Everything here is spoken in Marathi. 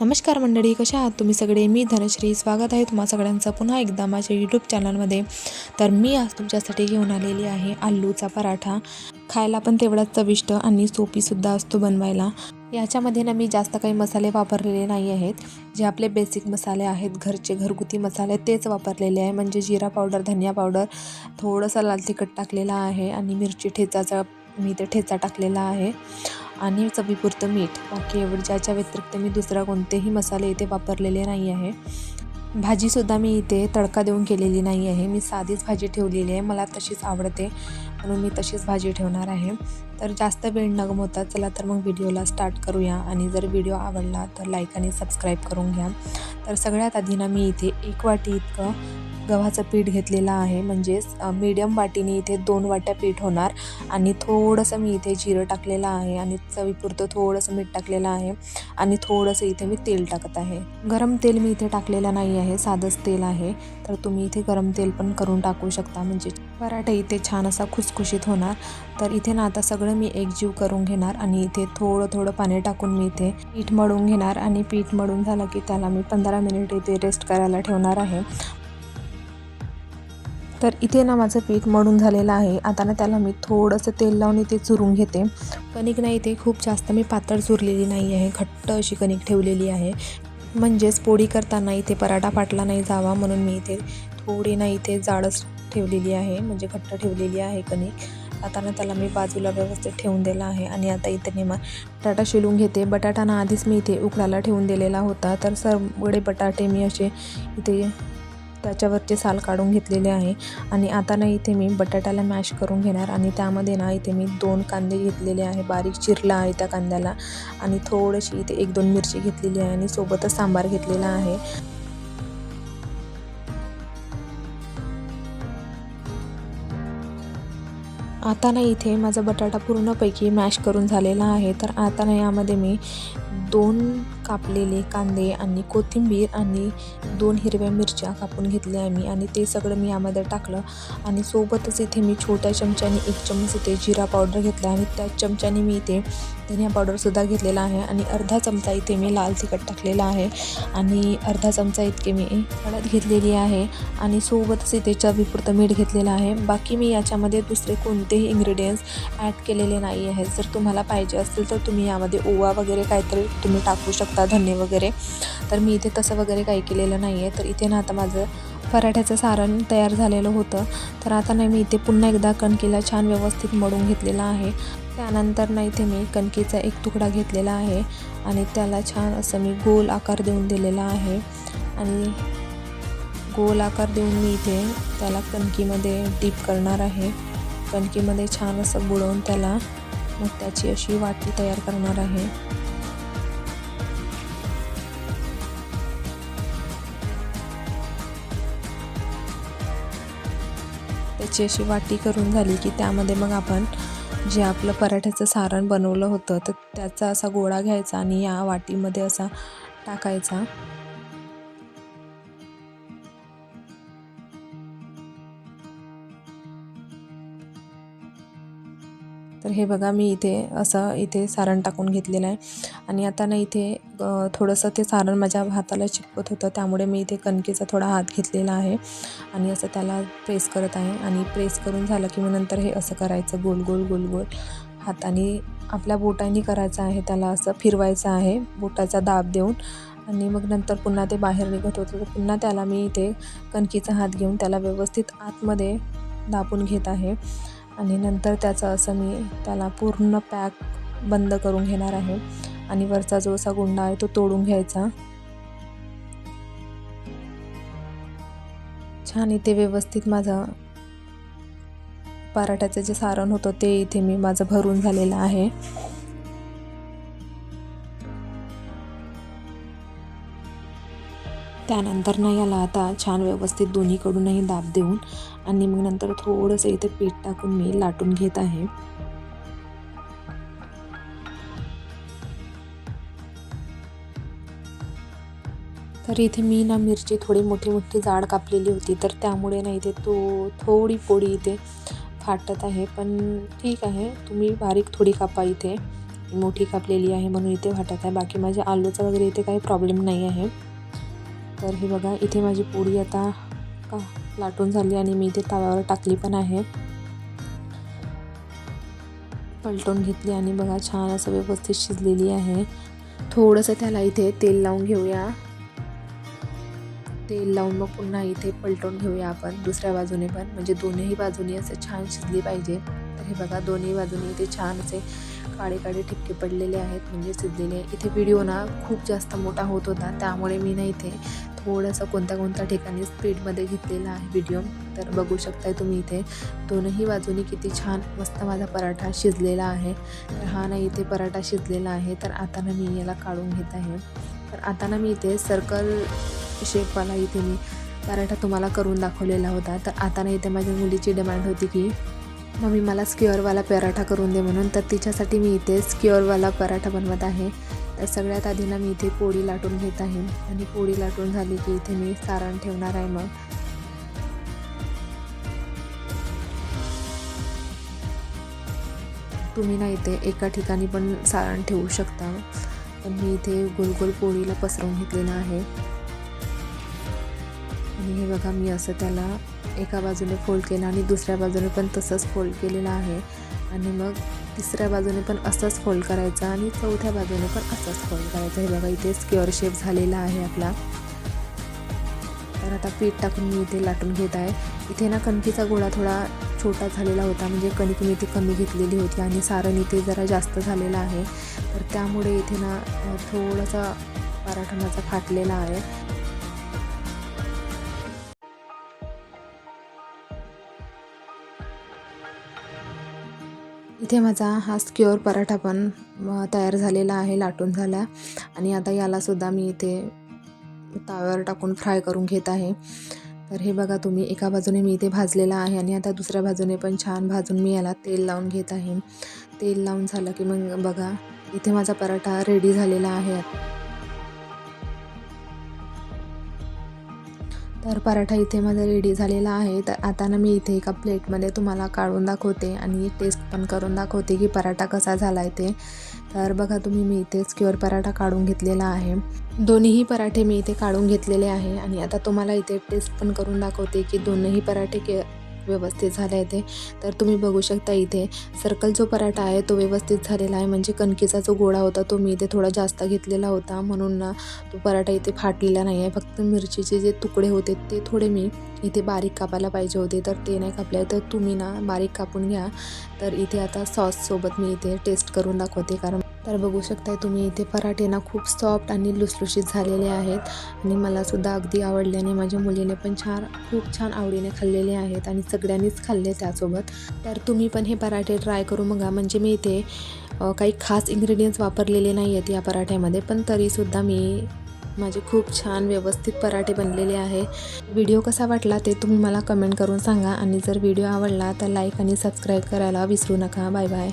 नमस्कार मंडळी, कशा आहात तुम्ही सगळे? मी धनश्री स्वागत आहे तुम्हा सगळ्यांचं पुन्हा एकदा माझ्या यूट्यूब चॅनलमध्ये. तर मी आज तुमच्यासाठी घेऊन आलेली आहे आलूचा पराठा. खायला पण तेवढाच चविष्ट आणि सोपीसुद्धा असतो बनवायला. याच्यामध्ये ना मी जास्त काही मसाले वापरलेले नाही आहेत. जे आपले बेसिक मसाले आहेत, घरचे घरगुती मसाले तेच वापरलेले आहे. म्हणजे जिरा पावडर, धनिया पावडर, थोडंसं लाल तिखट टाकलेला आहे आणि मिरची ठेचाचा मी इथे ठेचा टाकलेला आहे आणि चवीपुरतं मीठ. बाकी एवढं ज्याच्या व्यतिरिक्त मी दुसरा कोणतेही मसाले इथे वापरलेले नाही आहे. भाजीसुद्धा मी इथे तडका देऊन केलेली नाही आहे. मी साधीच भाजी ठेवलेली आहे. मला तशीच आवडते म्हणून मी तशीच भाजी ठेवणार आहे. तर जास्त वेळ न गमावता चला तर मग व्हिडिओला स्टार्ट करूया. आणि जर व्हिडिओ आवडला तर लाईक आणि सबस्क्राईब करून घ्या. तर सगळ्यात आधी ना मी इथे 1 वाटी इतकं गव्हाचं पीठ घेतलेलं आहे. म्हणजेच मीडियम वाटीने इथे 2 वाट्या पीठ होणार. आणि थोडंसं मी इथे जिरं टाकलेलं आहे आणि चवीपुरतं थोडंसं मीठ टाकलेलं आहे आणि थोडंसं इथे मी तेल टाकत आहे. गरम तेल मी इथे टाकलेलं नाही आहे, साधंच तेल आहे. तर तुम्ही इथे गरम तेल पण करून टाकू शकता, म्हणजे पराठा इथे छान असा खुसखुशीत होणार. तर इथे ना आता सगळं मी एकजीव करून घेणार आणि इथे थोडं थोडं पाणी टाकून मी इथे पीठ मळून घेणार. आणि पीठ मळून झालं की त्याला मी 15 मिनिट इथे रेस्ट करायला ठेवणार आहे. तर इथे ना माझं पीठ मळून झालेलं आहे. आता ना त्याला मी थोडंसं तेल लावून इथे चुरून घेते. कणिक नाही इथे खूप जास्त मी पातळ चुरलेली नाही आहे, घट्ट अशी कणिक ठेवलेली आहे. म्हणजेच पोळी करताना इथे पराठा फाटला नाही जावा म्हणून मी इथे थोडी ना इथे जाडच ठेवलेली आहे, म्हणजे घट्ट ठेवलेली आहे कणिक. आता ना त्याला मी बाजूला व्यवस्थित ठेवून दिला आहे. आणि आता इथे मी बटाटा शिलून घेते. बटाटा ना आधीच मी इथे उकळायला ठेवून दिलेला होता. तर सगळे बटाटे मी असे इथे त्याच्यावरचे साल काढून घेतलेले आहे. आणि आता ना इथे मी बटाट्याला मॅश करून घेणार. आणि त्यामध्ये ना इथे मी 2 कांदे घेतलेले आहे, बारीक चिरला आहे त्या कांद्याला. आणि थोडीशी इथे 1-2 मिरची घेतलेली आहे आणि सोबतच सांबार घेतलेला आहे. आता ना इथे माझा बटाटा पूर्णपैकी मॅश करून झालेला आहे. तर आता ना यामध्ये मी 2 कापलेले कांदे आणि कोथिंबीर आणि 2 हिरव्या मिरच्या कापून घेतल्या आहे मी. आणि ते सगळं मी यामध्ये टाकलं. आणि सोबतच इथे मी छोट्या चमच्याने 1 चमच इथे जिरा पावडर घेतला आणि त्याच चमच्याने मी इथे धनिया पावडरसुद्धा घेतलेला आहे. आणि अर्धा चमचा इथे मी लाल तिखट टाकलेला आहे. आणि अर्धा चमचा इतके मी हळद घेतलेली आहे. आणि सोबतच इथे चवीपुरतं मीठ घेतलेलं आहे. बाकी मी याच्यामध्ये दुसरे कोणतेही इन्ग्रेडियंट्स ॲड केलेले नाही आहेत. जर तुम्हाला पाहिजे असतील तर तुम्ही यामध्ये ओवा वगैरे काहीतरी तुम्ही टाकू शकता, धने वगैरे. तर मी इथे तसं वगैरे काही केलेलं नाही आहे. तर इथे ना आता माझं पराठ्याचं सारण तयार झालेलं होतं. तर आता नाही मी इथे पुन्हा एकदा कणकीला छान व्यवस्थित मळून घेतलेला आहे. त्यानंतर ना इथे मी कणकीचा 1 तुकडा घेतलेला आहे आणि त्याला छान असं मी गोल आकार देऊन दिलेला आहे. आणि गोल आकार देऊन मी इथे त्याला कणकीमध्ये डीप करणार आहे. कणकीमध्ये छान असं बुडवून त्याला मग त्याची अशी वाटी तयार करणार आहे. त्याची अशी वाटी करून झाली की त्यामध्ये मग आपण जे आपलं पराठ्याचं सारण बनवलं होतं तर त्याचा असा गोळा घ्यायचा आणि या वाटीमध्ये असा टाकायचा. तर हे बघा मी इथे असं इथे सारण टाकून घेतलेलं आहे. आणि आता ना इथे थोडंसं ते सारण माझ्या हाताला चिपकत होतं, त्यामुळे मी इथे कणकेचा थोडा हात घेतलेला आहे आणि असं त्याला प्रेस करत आहे. आणि प्रेस करून झालं की मग नंतर हे असं करायचं गोल गोल गोल गोल हाताने आपल्या बोटांनी करायचं आहे. त्याला असं फिरवायचं आहे बोटाचा दाब देऊन. आणि मग नंतर पुन्हा ते बाहेर निघत होतं तर पुन्हा त्याला मी इथे कणकीचा हात घेऊन त्याला व्यवस्थित आतमध्ये दाबून घेत आहे. आणि नंतर त्याचं असं मी त्याला पूर्ण पॅक बंद करून घेणार आहे. आणि वरचा जो असा गुंडा आहे तो तोडून घ्यायचा. छान इथे व्यवस्थित माझं पराठ्याचं जे सारण होतं ते इथे मी माझं भरून झालेलं आहे. त्यानंतर ना याला आता छान व्यवस्थित दोन्हीकडूनही दाब देऊन आणि मग नंतर थोडंसं इथे पीठ टाकून मी लाटून घेत आहे. तर इथे मी ना मिरची थोडी मोठी मोठी जाड कापलेली होती, तर त्यामुळे ना इथे थोडी पोळी इथे फाटत आहे. पण ठीक आहे, तुम्ही बारीक थोडी कापा इथे, मोठी कापलेली आहे म्हणून इथे वाटत आहे. बाकी माझ्या आलूचा वगैरे इथे काही प्रॉब्लेम नाही आहे. तर हे बघा इथे माझी पोळी आता लाटून झाली आणि मी इथे तव्यावर टाकली पण आहे. पलटून घेतली आणि बघा छान असं व्यवस्थित शिजलेली आहे. थोडंसं त्याला इथे तेल लावून घेऊया. तेल लावून मग पुन्हा इथे पलटून घेऊया आपण दुसऱ्या बाजूने पण, म्हणजे दोन्ही बाजूनी असं छान शिजली पाहिजे. तर हे बघा दोन्ही बाजूनी इथे छान असे काळे काळे ठिपके पडलेले आहेत, म्हणजे शिजलेले. इथे व्हिडिओ ना खूप जास्त मोठा होत होता, त्यामुळे मी ना इथे थोडंसं कोणत्या ठिकाणी स्पीडमध्ये घेतलेला आहे व्हिडिओ. तर बघू शकताय तुम्ही इथे दोनही बाजूनी किती छान मस्त माझा पराठा शिजलेला आहे. तर हा ना इथे पराठा शिजलेला आहे. तर आता ना मी याला काढून घेत आहे. तर आता ना मी इथे सर्कल शेपवाला इथे मी पराठा तुम्हाला करून दाखवलेला होता. तर आता ना इथे माझ्या मुलीची डिमांड होती की मम्मी मला स्क्युअरवाला पराठा करून दे म्हणून. तर तिच्यासाठी मी इथे स्क्युअरवाला पराठा बनवत आहे. तर सगळ्यात आधी ना मी इथे पोळी लाटून घेत आहे आणि पोळी लाटून झाली की इथे मी सारण ठेवणार आहे. मग तुम्ही ना इथे एका ठिकाणी पण सारण ठेवू शकता. पण मी इथे गोल गोल पोळीला पसरवून घेतलेलं आहे. आणि हे बघा मी असं त्याला एका बाजूने फोल्ड केलं आणि दुसऱ्या बाजूने पण तसंच फोल्ड केलेलं आहे. आणि मग तिसऱ्या बाजूने पण असंच फोल्ड करायचं आणि चौथ्या बाजूने पण असंच फोल्ड करायचं. हे बघा इथे स्क्वेअर शेप झालेला आहे आपला. तर आता पीठ टाकून मी इथे लाटून घेत आहे. इथे ना कणकीचा गोळा थोडा छोटा झालेला होता, म्हणजे कणिक मी इथे कमी घेतलेली होती आणि सारण इथे जरा जास्त झालेलं आहे. तर त्यामुळे इथे ना थोडासा पराठा माझा फाटलेला आहे. इथे माझा हा स्क्युअर पराठा पण तयार झालेला आहे, लाटून झाला. आणि आता यालासुद्धा मी इथे तव्यावर टाकून फ्राय करून घेत आहे. तर हे बघा तुम्ही एका बाजूने मी इथे भाजलेला आहे आणि आता दुसऱ्या बाजूने पण छान भाजून मी याला तेल लावून घेत आहे. तेल लावून झालं की मग बघा इथे माझा पराठा रेडी झालेला आहे. तर पराठा इथे माझा रेडी झालेला आहे. तर आता ना मी इथे एका प्लेटमध्ये तुम्हाला काढून दाखवते आणि टेस्ट पण करून दाखवते की पराठा कसा झाला आहे ते. तर बघा तुम्ही मी इथे स्क्वेअर पराठा काढून घेतलेला आहे. दोन्हीही पराठे मी इथे काढून घेतलेले आहे आणि आता तुम्हाला इथे टेस्ट पण करून दाखवते की दोन्ही पराठे व्यवस्थित झाले आहे ते. तर तुम्ही बघू शकता इथे सर्कल जो पराठा आहे तो व्यवस्थित झालेला आहे, म्हणजे कणकीचा जो गोळा होता तो मी इथे थोडा जास्त घेतलेला होता म्हणून ना तो पराठा इथे फाटलेला नाही आहे. फक्त मिरचीचे जे तुकडे होते ते थोडे मी इथे बारीक कापायला पाहिजे होते, तर ते नाही कापले. तर तुम्ही ना बारीक कापून घ्या. तर इथे आता सॉससोबत मी इथे टेस्ट करून दाखवते. तर बघू शकताय तुम्ही इथे पराठे ना खूप सॉफ्ट आणि लुसलुशीत झालेले आहेत आणि मलासुद्धा अगदी आवडले आणि माझ्या मुलीने पण खूप छान आवडीने खाल्लेले आहेत आणि सगळ्यांनीच खाल्ले त्यासोबत. तर तुम्ही पण हे पराठे ट्राय करू बघा. म्हणजे मी इथे काही खास इन्ग्रेडियंट्स वापरलेले नाही आहेत या पराठ्यामध्ये, पण तरीसुद्धा माझे खूप छान व्यवस्थित पराठे बनलेले आहे. व्हिडिओ कसा वाटला ते तुम्ही मला कमेंट करून सांगा आणि जर व्हिडिओ आवडला तर लाईक आणि सबस्क्राईब करायला विसरू नका. Bye bye.